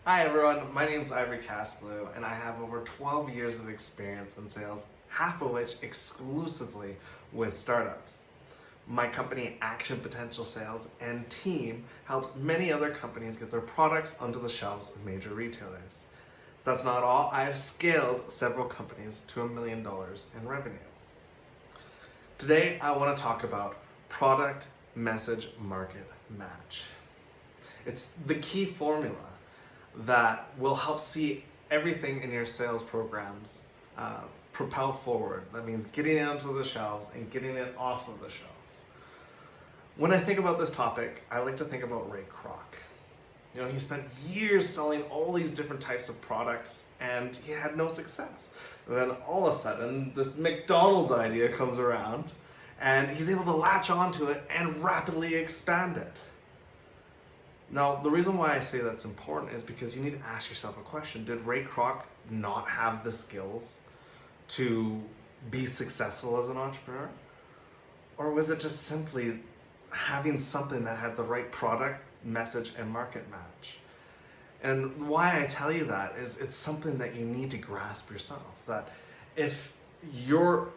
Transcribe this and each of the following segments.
Hi everyone, my name is Ivory Castelou and I have over 12 years of experience in sales, half of which exclusively with startups. My company, Action Potential Sales and team helps many other companies get their products onto the shelves of major retailers. That's not all, I have scaled several companies to $1 million in revenue. Today I want to talk about product, message, market, match. It's the key formula that will help see everything in your sales programs propel forward. That means getting it onto the shelves and getting it off of the shelf. When I think about this topic, I like to think about Ray Kroc. You know, he spent years selling all these different types of products and he had no success. And then all of a sudden, this McDonald's idea comes around and he's able to latch onto it and rapidly expand it. Now, the reason why I say that's important is because you need to ask yourself a question. Did Ray Kroc not have the skills to be successful as an entrepreneur? Or was it just simply having something that had the right product, message, and market match? And why I tell you that is it's something that you need to grasp yourself. That if your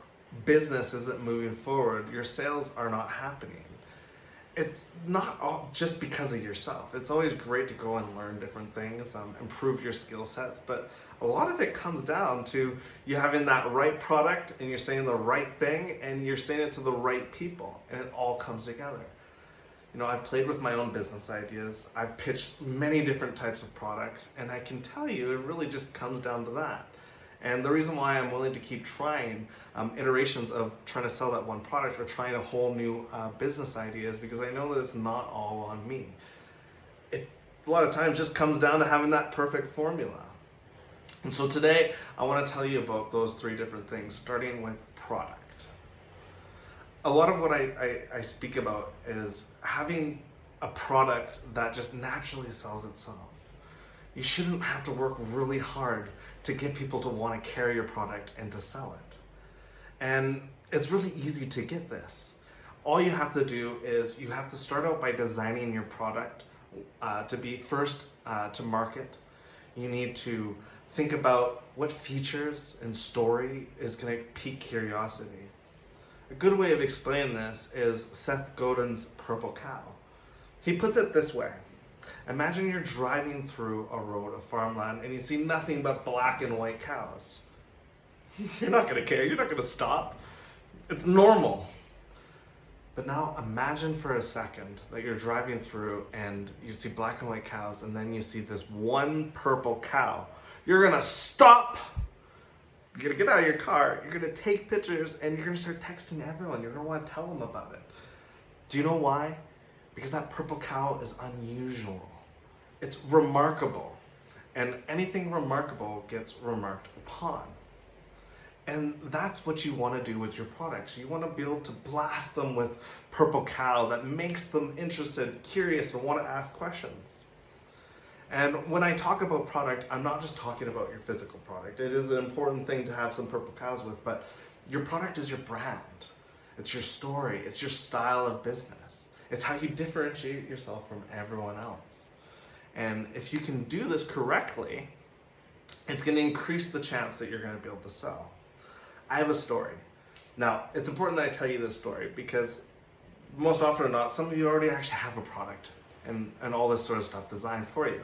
business isn't moving forward, your sales are not happening, it's not all just because of yourself. It's always great to go and learn different things, improve your skill sets, but a lot of it comes down to you having that right product and you're saying the right thing and you're saying it to the right people and it all comes together. You know, I've played with my own business ideas. I've pitched many different types of products and I can tell you it really just comes down to that. And the reason why I'm willing to keep trying iterations of trying to sell that one product or trying a whole new business idea is because I know that it's not all on me. It a lot of times just comes down to having that perfect formula. And so today I want to tell you about those three different things, starting with product. A lot of what I speak about is having a product that just naturally sells itself. You shouldn't have to work really hard to get people to want to carry your product and to sell it. And it's really easy to get this. All you have to do is you have to start out by designing your product to be first to market. You need to think about what features and story is going to pique curiosity. A good way of explaining this is Seth Godin's Purple Cow. He puts it this way. Imagine you're driving through a road of farmland and you see nothing but black and white cows. You're not going to care. You're not going to stop. It's normal. But now imagine for a second that you're driving through and you see black and white cows and then you see this one purple cow. You're going to stop. You're going to get out of your car. You're going to take pictures and you're going to start texting everyone. You're going to want to tell them about it. Do you know why? Because that purple cow is unusual. It's remarkable. And anything remarkable gets remarked upon. And that's what you want to do with your products. You want to be able to blast them with purple cow that makes them interested, curious, and want to ask questions. And when I talk about product, I'm not just talking about your physical product. It is an important thing to have some purple cows with, but your product is your brand. It's your story. It's your style of business. It's how you differentiate yourself from everyone else. And if you can do this correctly, it's going to increase the chance that you're going to be able to sell. I have a story. Now, it's important that I tell you this story because most often or not, some of you already actually have a product and all this sort of stuff designed for you.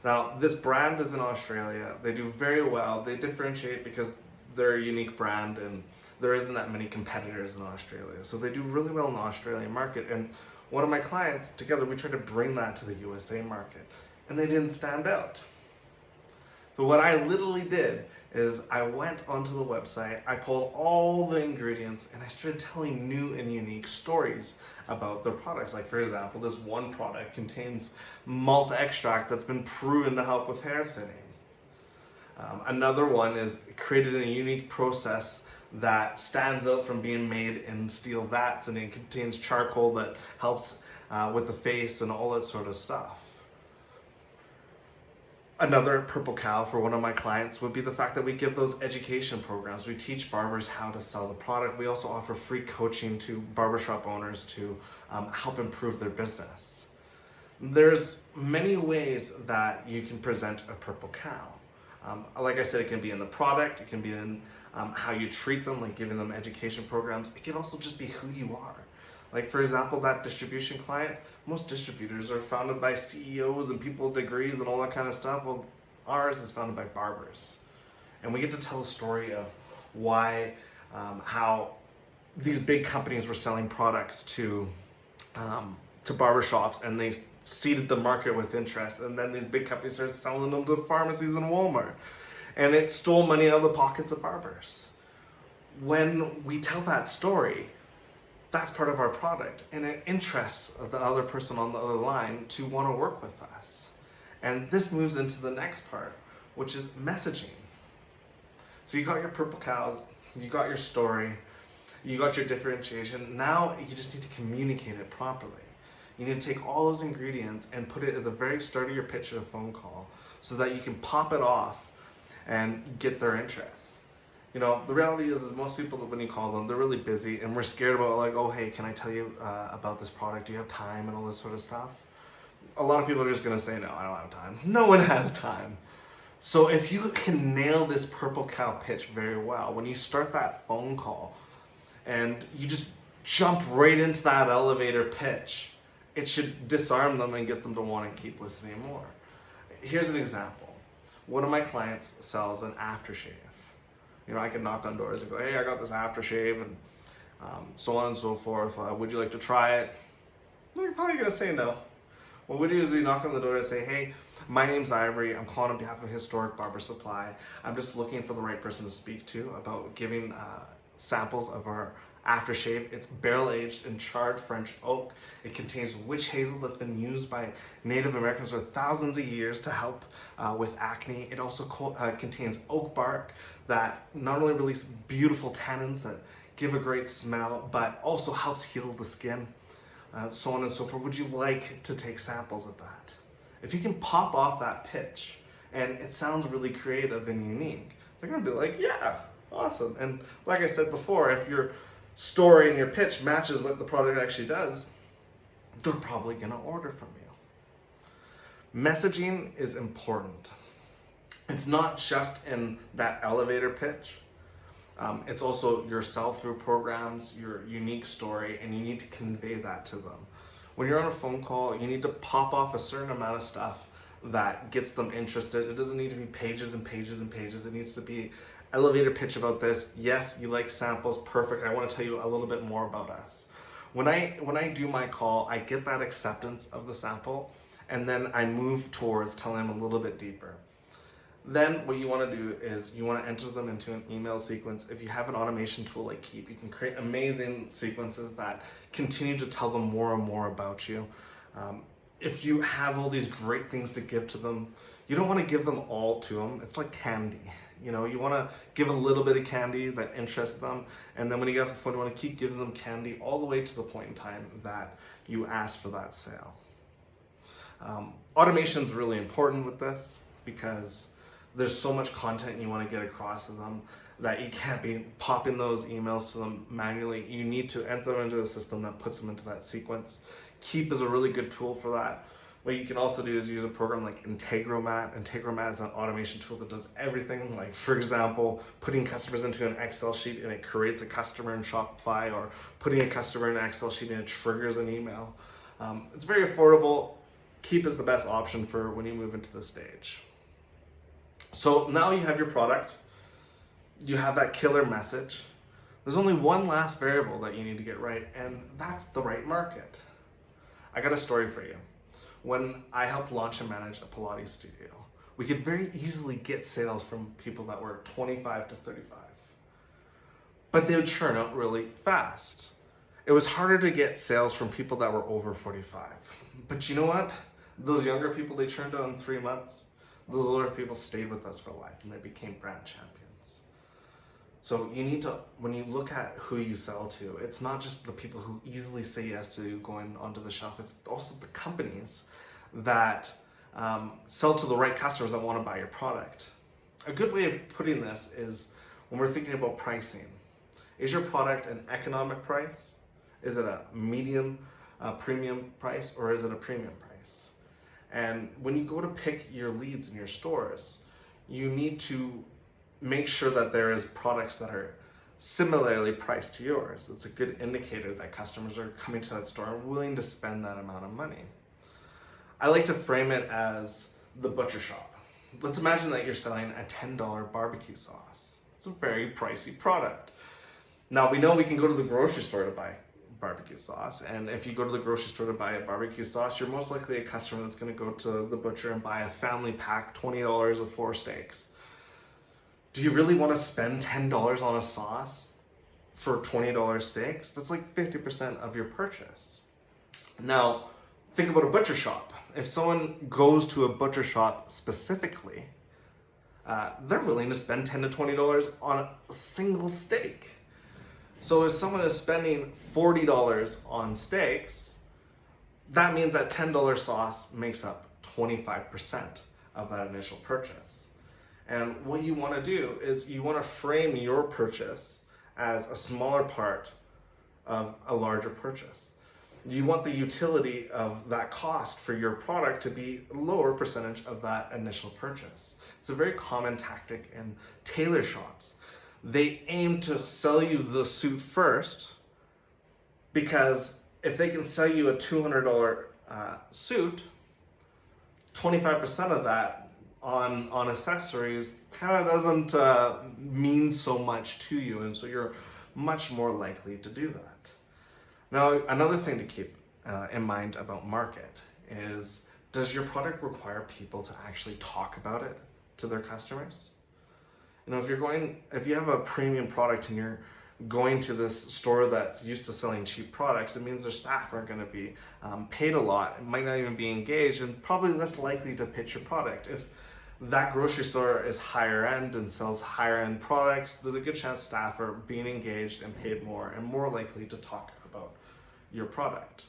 Now, this brand is in Australia. They do very well. They differentiate because they're a unique brand and there isn't that many competitors in Australia. So they do really well in the Australian market. And one of my clients, together, we tried to bring that to the USA market. And they didn't stand out. So what I literally did is I went onto the website, I pulled all the ingredients, and I started telling new and unique stories about their products. Like, for example, this one product contains malt extract that's been proven to help with hair thinning. Another one is created in a unique process that stands out from being made in steel vats, and it contains charcoal that helps with the face and all that sort of stuff. Another purple cow for one of my clients would be the fact that we give those education programs. We teach barbers how to sell the product. We also offer free coaching to barbershop owners to help improve their business. There's many ways that you can present a purple cow. Like I said, it can be in the product, it can be in how you treat them, like giving them education programs. It can also just be who you are. Like for example, that distribution client, most distributors are founded by CEOs and people with degrees and all that kind of stuff. Well, ours is founded by barbers. And we get to tell a story of why, how these big companies were selling products to barbershops, and they seeded the market with interest, and then these big companies started selling them to pharmacies and Walmart, and it stole money out of the pockets of barbers. When we tell that story, that's part of our product, and it interests the other person on the other line to want to work with us. And this moves into the next part, which is messaging. So you got your purple cows, you got your story, you got your differentiation. Now you just need to communicate it properly. You need to take all those ingredients and put it at the very start of your pitch at a phone call so that you can pop it off and get their interest. You know, the reality is most people, when you call them, they're really busy, and we're scared about like, oh, hey, can I tell you about this product? Do you have time and all this sort of stuff? A lot of people are just gonna say, no, I don't have time. No one has time. So if you can nail this purple cow pitch very well, when you start that phone call and you just jump right into that elevator pitch, it should disarm them and get them to want to keep listening more. Here's an example. One of my clients sells an aftershave. You know, I can knock on doors and go, hey, I got this aftershave, and so on and so forth. Would you like to try it? They're probably gonna say no. What we do is we knock on the door and say, hey, my name's Ivory. I'm calling on behalf of Historic Barber Supply. I'm just looking for the right person to speak to about giving samples of our aftershave. It's barrel aged in charred French oak. It contains witch hazel that's been used by Native Americans for thousands of years to help with acne. It also contains oak bark that not only releases beautiful tannins that give a great smell, but also helps heal the skin, so on and so forth. Would you like to take samples of that? If you can pop off that pitch and it sounds really creative and unique, they're gonna be like, yeah, awesome. And like I said before, if your story and your pitch matches what the product actually does, they're probably gonna order from you. Messaging is important. It's not just in that elevator pitch. It's also your sell-through programs, your unique story, and you need to convey that to them. When you're on a phone call, you need to pop off a certain amount of stuff that gets them interested. It doesn't need to be pages and pages and pages. It needs to be elevator pitch about this. Yes, you like samples, perfect. I want to tell you a little bit more about us. When I do my call, I get that acceptance of the sample, and then I move towards telling them a little bit deeper. Then what you want to do is you want to enter them into an email sequence. If you have an automation tool like Keep, you can create amazing sequences that continue to tell them more and more about you. If you have all these great things to give to them, you don't want to give them all to them. It's like candy. You know, you want to give a little bit of candy that interests them, and then when you get off the phone, you want to keep giving them candy all the way to the point in time that you ask for that sale. Automation is really important with this because there's so much content you want to get across to them that you can't be popping those emails to them manually. You need to enter them into a system that puts them into that sequence. Keep is a really good tool for that. What you can also do is use a program like Integromat. Integromat is an automation tool that does everything. Like, for example, putting customers into an Excel sheet and it creates a customer in Shopify, or putting a customer in an Excel sheet and it triggers an email. It's very affordable. Keep is the best option for when you move into this stage. So now you have your product, you have that killer message. There's only one last variable that you need to get right, and that's the right market. I got a story for you. When I helped launch and manage a Pilates studio, we could very easily get sales from people that were 25 to 35, but they would churn out really fast. It was harder to get sales from people that were over 45. But you know what? Those younger people, they churned out in 3 months. Those older people stayed with us for life and they became brand champions. So you need to, when you look at who you sell to, it's not just the people who easily say yes to going onto the shelf, it's also the companies that sell to the right customers that want to buy your product. A good way of putting this is when we're thinking about pricing. Is your product an economic price? Is it a medium premium price, or is it a premium price? And when you go to pick your leads in your stores, you need to make sure that there is products that are similarly priced to yours. It's a good indicator that customers are coming to that store and willing to spend that amount of money. I like to frame it as the butcher shop. Let's imagine that you're selling a $10 barbecue sauce. It's a very pricey product. Now we know we can go to the grocery store to buy barbecue sauce, and if you go to the grocery store to buy a barbecue sauce, you're most likely a customer that's going to go to the butcher and buy a family pack, $20 of 4 steaks. Do you really want to spend $10 on a sauce for $20 steaks? That's like 50% of your purchase. Now, think about a butcher shop. If someone goes to a butcher shop specifically, they're willing to spend $10 to $20 on a single steak. So if someone is spending $40 on steaks, that means that $10 sauce makes up 25% of that initial purchase. And what you want to do is you want to frame your purchase as a smaller part of a larger purchase. You want the utility of that cost for your product to be a lower percentage of that initial purchase. It's a very common tactic in tailor shops. They aim to sell you the suit first, because if they can sell you a $200 suit, 25% of that on accessories kind of doesn't mean so much to you, and so you're much more likely to do that. Now, another thing to keep in mind about market is, does your product require people to actually talk about it to their customers? You know, if you have a premium product and you're going to this store that's used to selling cheap products, it means their staff aren't going to be paid a lot, it might not even be engaged, and probably less likely to pitch your product. If that grocery store is higher end and sells higher end products, there's a good chance staff are being engaged and paid more and more likely to talk about your product.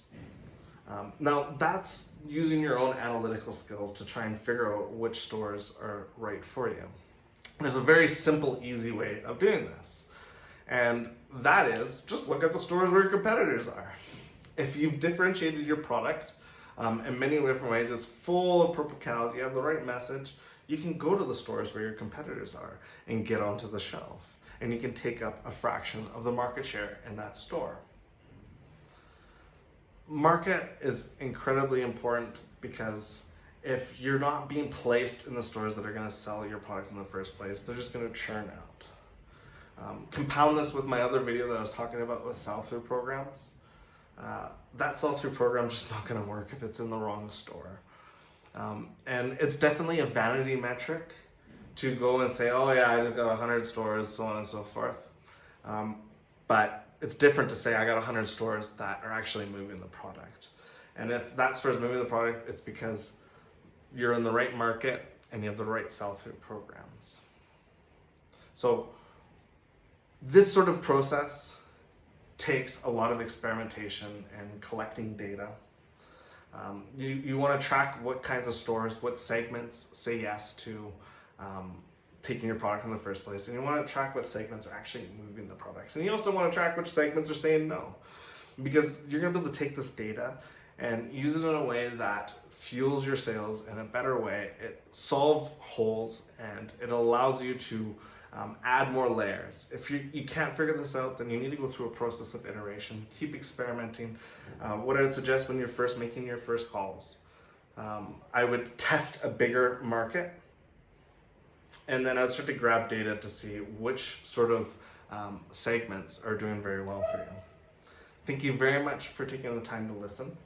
Now, that's using your own analytical skills to try and figure out which stores are right for you. There's a very simple, easy way of doing this. And that is, just look at the stores where your competitors are. If you've differentiated your product in many different ways, it's full of purple cows, you have the right message, you can go to the stores where your competitors are and get onto the shelf. And you can take up a fraction of the market share in that store. Market is incredibly important, because if you're not being placed in the stores that are going to sell your product in the first place, they're just going to churn out. Compound this with my other video that I was talking about with sell-through programs. That sell-through program is just not going to work if it's in the wrong store. And it's definitely a vanity metric to go and say, oh yeah, I just got 100 stores, so on and so forth. But it's different to say I got 100 stores that are actually moving the product. And if that store is moving the product, it's because you're in the right market and you have the right sell-through programs. So this sort of process takes a lot of experimentation and collecting data. You want to track what kinds of stores, what segments say yes to taking your product in the first place, and you want to track what segments are actually moving the products. And you also want to track which segments are saying no, because you're going to be able to take this data and use it in a way that fuels your sales in a better way. It solves holes and it allows you to add more layers. If you can't figure this out, then you need to go through a process of iteration. Keep experimenting. What I would suggest when you're first making your first calls, I would test a bigger market, and then I would start to grab data to see which sort of segments are doing very well for you. Thank you very much for taking the time to listen.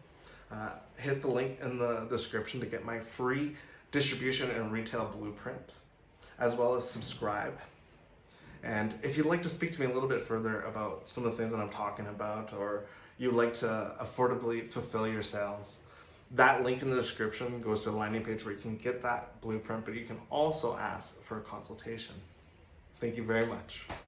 Hit the link in the description to get my free distribution and retail blueprint, as well as subscribe. And if you'd like to speak to me a little bit further about some of the things that I'm talking about, or you'd like to affordably fulfill your sales, that link in the description goes to a landing page where you can get that blueprint, but you can also ask for a consultation. Thank you very much.